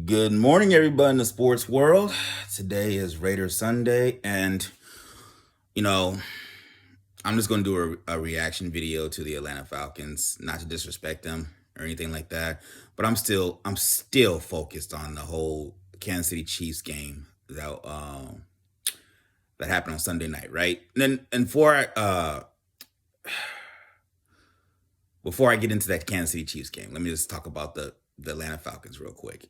Good morning, everybody in the sports world. Today is Raider Sunday, and you know, I'm just going to do a reaction video to the Atlanta Falcons. Not to disrespect them or anything like that, but I'm still focused on the whole Kansas City Chiefs game that happened on Sunday night, right? And before I get into that Kansas City Chiefs game, let me just talk about the Atlanta Falcons real quick.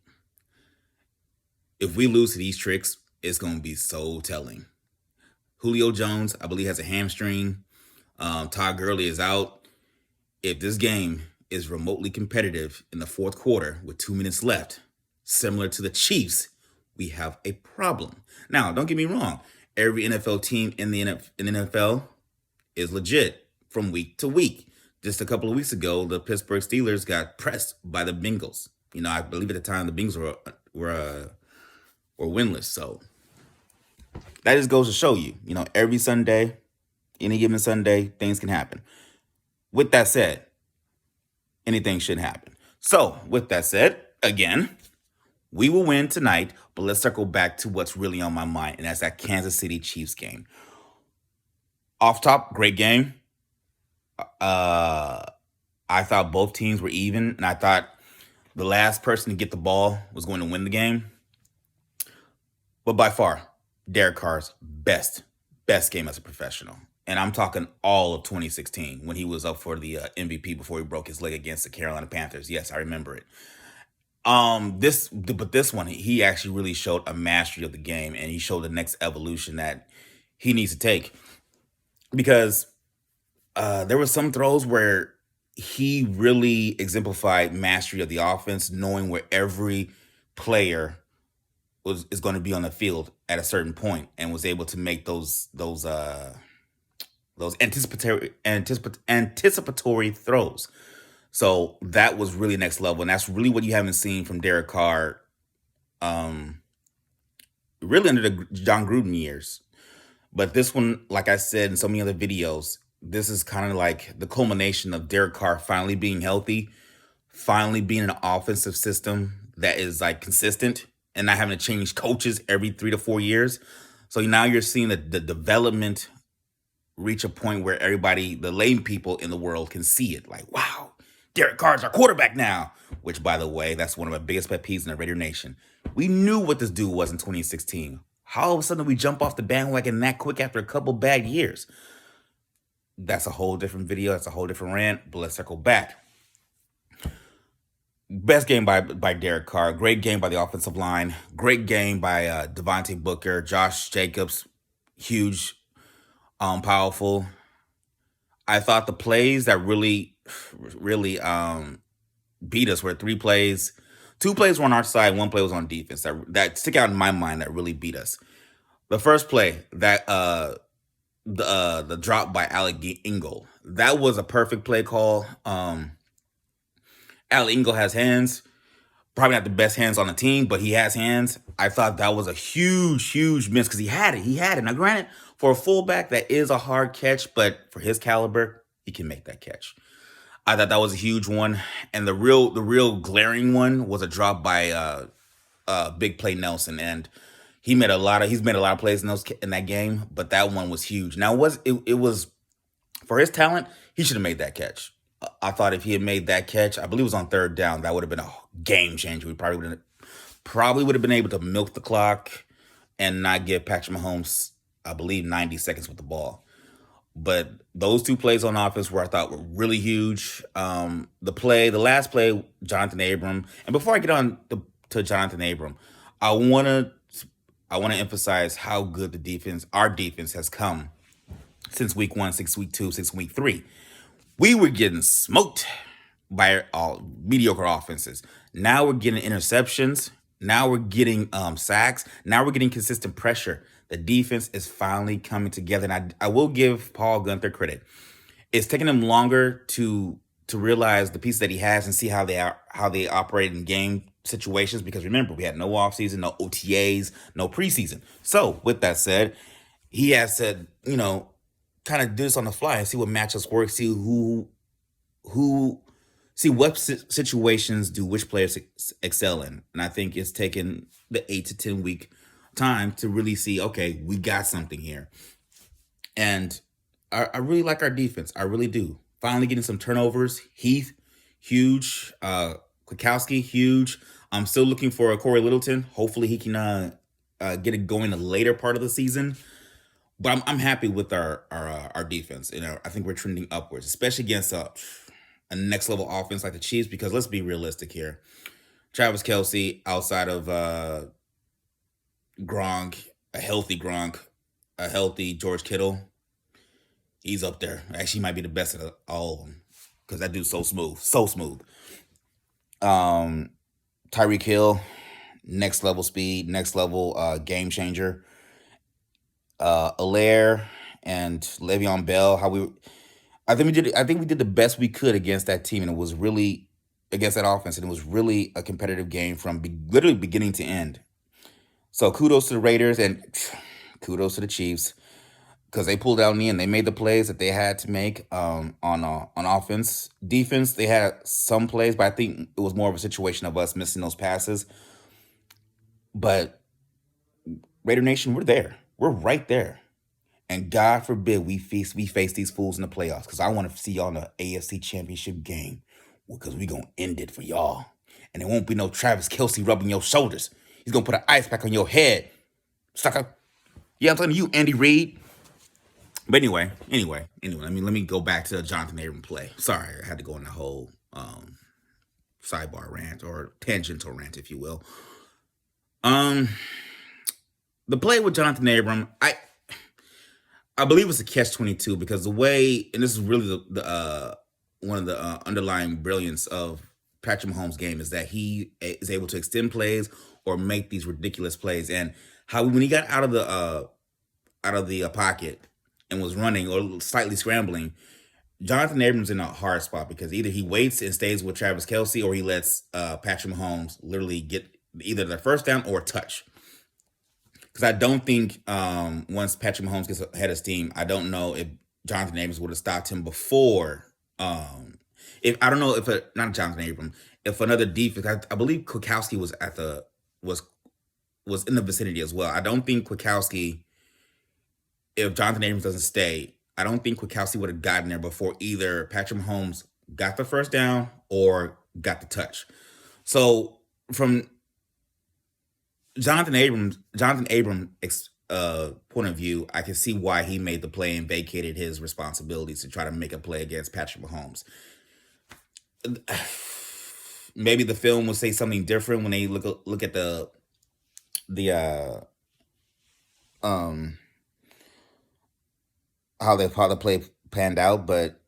If we lose to these tricks, it's going to be so telling. Julio Jones, I believe, has a hamstring. Todd Gurley is out. If this game is remotely competitive in the fourth quarter with 2 minutes left, similar to the Chiefs, we have a problem. Now, don't get me wrong. Every NFL team in the NFL is legit from week to week. Just a couple of weeks ago, the Pittsburgh Steelers got pressed by the Bengals. I believe at the time the Bengals were winless. So that just goes to show you, every Sunday, any given Sunday, things can happen. With that said, anything should happen. So, with that said, again, we will win tonight, but let's circle back to what's really on my mind, and that's that Kansas City Chiefs game. Off top, great game. I thought both teams were even, and I thought the last person to get the ball was going to win the game. But by far, Derek Carr's best game as a professional. And I'm talking all of 2016 when he was up for the MVP before he broke his leg against the Carolina Panthers. Yes, I remember it. This one, he actually really showed a mastery of the game, and he showed the next evolution that he needs to take. Because there were some throws where he really exemplified mastery of the offense, knowing where every player is going to be on the field at a certain point, and was able to make those anticipatory throws. So that was really next level, and that's really what you haven't seen from Derek Carr, really under the John Gruden years. But this one, like I said in so many other videos, this is kind of like the culmination of Derek Carr finally being healthy, finally being an offensive system that is like consistent and not having to change coaches every 3 to 4 years. So now you're seeing the development reach a point where everybody, the lame people in the world, can see it. Like, wow, Derek Carr's our quarterback now. Which, by the way, that's one of my biggest pet peeves in the Raider Nation. We knew what this dude was in 2016. How all of a sudden we jump off the bandwagon that quick after a couple bad years? That's a whole different video. That's a whole different rant. But let's circle back. Best game by Derek Carr. Great game by the offensive line. Great game by Devontae Booker. Josh Jacobs, huge, powerful. I thought the plays that really beat us were 3 plays. 2 plays were on our side. 1 play was on defense. That stick out in my mind that really beat us. The first play, that the drop by Alec Ingle, that was a perfect play call. Alec Ingle has hands. Probably not the best hands on the team, but he has hands. I thought that was a huge miss because he had it. Now, granted, for a fullback, that is a hard catch, but for his caliber, he can make that catch. I thought that was a huge one, and the real glaring one was a drop by Big Play Nelson, and he's made a lot of plays in that game, but that one was huge. Now, it was for his talent, he should have made that catch. I thought if he had made that catch, I believe it was on 3rd down, that would have been a game changer. We probably would have been able to milk the clock and not give Patrick Mahomes, I believe, 90 seconds with the ball. But those 2 plays on offense I thought were really huge. The last play, Jonathan Abram. And before I get on to Jonathan Abram, I want to emphasize how good our defense has come since week 1, since week 2, since week 3. We were getting smoked by all mediocre offenses. Now we're getting interceptions. Now we're getting sacks. Now we're getting consistent pressure. The defense is finally coming together. And I will give Paul Gunther credit. It's taking him longer to realize the pieces that he has and see how they operate in game situations. Because remember, we had no offseason, no OTAs, no preseason. So with that said, he has to, kind of do this on the fly and see what matchups work, see who see what situations do which players excel in. And I think it's taken the 8 to 10 week time to really see, okay, we got something here. And I really like our defense. I really do. Finally getting some turnovers. Heath, huge. Kwiatkowski, huge. I'm still looking for a Corey Littleton. Hopefully he can get it going the later part of the season. But I'm happy with our defense. I think we're trending upwards, especially against a next level offense like the Chiefs. Because let's be realistic here, Travis Kelce, outside of Gronk, a healthy George Kittle, he's up there. Actually, he might be the best of all of them because that dude's so smooth, so smooth. Tyreek Hill, next level speed, next level game changer. Alaire and Le'Veon Bell, I think we did the best we could against that team, and it was really against that offense, and it was really a competitive game from literally beginning to end. So kudos to the Raiders and kudos to the Chiefs because they pulled out in the end. They made the plays that they had to make on offense. Defense, they had some plays, but I think it was more of a situation of us missing those passes. But Raider Nation, we're there. We're right there. And God forbid we face these fools in the playoffs because I want to see y'all in the AFC Championship game because we going to end it for y'all. And there won't be no Travis Kelce rubbing your shoulders. He's going to put an ice pack on your head. Sucker. Yeah, I'm telling you, Andy Reid. But anyway, let me go back to the Jonathan Abram play. Sorry, I had to go on the whole sidebar rant or tangential rant, if you will. The play with Jonathan Abram, I believe it's a catch-22 because the way, and this is really the one of the underlying brilliance of Patrick Mahomes' game is that he is able to extend plays or make these ridiculous plays. And how when he got out of the pocket and was running or slightly scrambling, Jonathan Abrams in a hard spot because either he waits and stays with Travis Kelce or he lets Patrick Mahomes literally get either the first down or a touch. Because I don't think once Patrick Mahomes gets ahead of steam, I don't know if Jonathan Abrams would have stopped him before. If I don't know if not Jonathan Abrams, if another defense, I believe Kwiatkowski was in the vicinity as well. I don't think Kwiatkowski, if Jonathan Abrams doesn't stay, I don't think Kwiatkowski would have gotten there before either Patrick Mahomes got the first down or got the touch. So from Jonathan Abrams' point of view, I can see why he made the play and vacated his responsibilities to try to make a play against Patrick Mahomes. Maybe the film will say something different when they look at the how the play panned out, but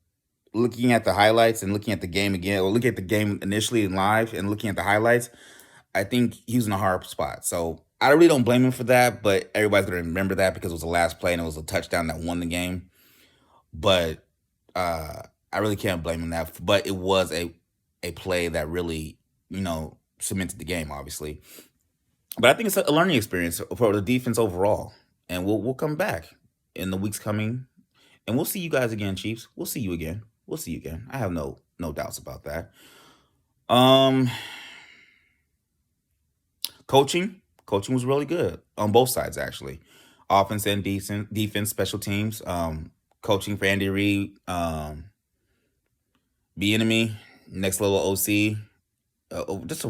looking at the highlights and looking at the game again, or looking at the game initially in live and looking at the highlights, I think he was in a hard spot. So I really don't blame him for that, but everybody's going to remember that because it was the last play and it was a touchdown that won the game. But I really can't blame him that. But it was a play that really, cemented the game, obviously. But I think it's a learning experience for the defense overall. And we'll come back in the weeks coming. And we'll see you guys again, Chiefs. We'll see you again. We'll see you again. I have no doubts about that. Coaching was really good on both sides, actually. Offense and defense, special teams. Coaching for Andy Reid, Bieniemy, next level OC. Just a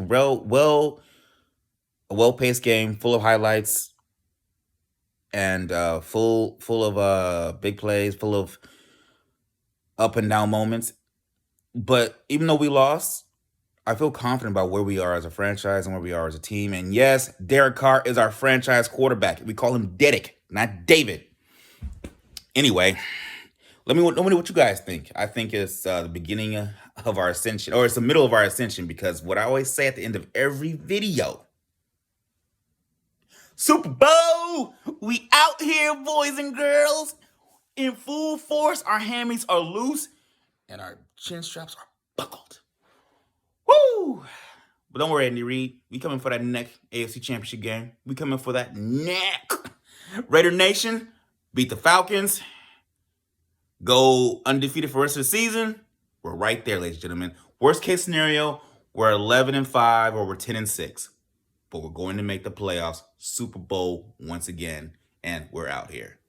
well-paced game, full of highlights, and full of big plays, full of up and down moments. But even though we lost, I feel confident about where we are as a franchise and where we are as a team. And yes, Derek Carr is our franchise quarterback. We call him Dedick, not David. Anyway, let me know what you guys think. I think it's the beginning of our ascension, or it's the middle of our ascension, because what I always say at the end of every video, Super Bowl, we out here, boys and girls, in full force. Our hammies are loose and our chin straps are buckled. Woo! But don't worry, Andy Reid. We coming for that neck AFC Championship game. We coming for that neck. Raider Nation, beat the Falcons. Go undefeated for the rest of the season. We're right there, ladies and gentlemen. Worst case scenario, we're 11-5 or we're 10-6, but we're going to make the playoffs, Super Bowl once again, and we're out here.